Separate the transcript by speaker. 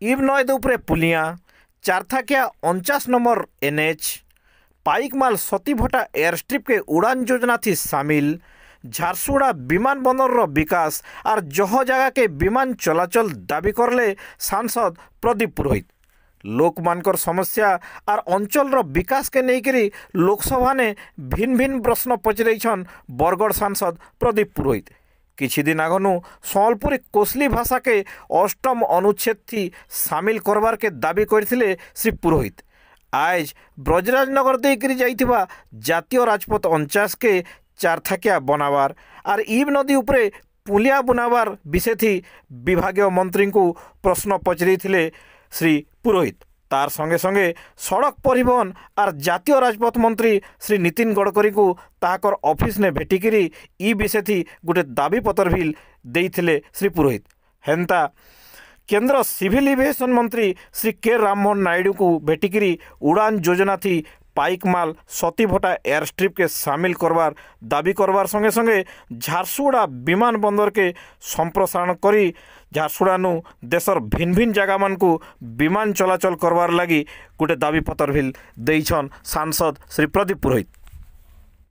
Speaker 1: इब नयद उपरे पुलिया चारथाकिया 49 नंबर NH पाइकमाल सतीभटा एयरस्ट्रिप के उड़ान योजना थी शामिल। झारसुगुड़ा विमान बंदर विकास और जह जगह के विमान चलाचल दाबी करले सांसद प्रदीप पुरोहित। लोकमानकर समस्या और अंचल विकास के लेकर लोकसभा ने भिन्न भिन्न प्रश्न पचरईछन बरगढ़ सांसद प्रदीप पुरोहित। किछि दिन आगनु सम्बलपुरी कोसली भाषा के 8म अनुच्छेद थी शामिल करवार के दाबी करथिले श्री पुरोहित। आज ब्रजराजनगर देकर जाइथिबा जातीय राजपथ 49 के चारथाकिया बनावार और ईब नदी उपरे पुलिया बुनावार विषय थी विभागीय मंत्री को प्रश्न पचरईथिले श्री पुरोहित। तार संगे संगे सड़क परिवहन और जातीय राजपथ मंत्री श्री नितिन गडकरी को ताकर ऑफिस ने भेटिकी ई विषय थी गोटे दाबी पत्र भी देइथिले श्री पुरोहित। हेन्ता केंद्र सिविल एविएशन मंत्री श्री के राममोहन नायडू को भेटिकी उड़ान योजना थी पाइकमाल सतीभटा एयरस्ट्रिप के शामिल करवार दाबी करवार संगे संगे झारसुगुड़ा विमान बंदर के संप्रसारण करी झारसुगुड़ा देशर भिन्न भिन्न जगह मान को विमान चलाचल करवार लगी गोटे दाबी पत्र भी देइछन सांसद श्री प्रदीप पुरोहित।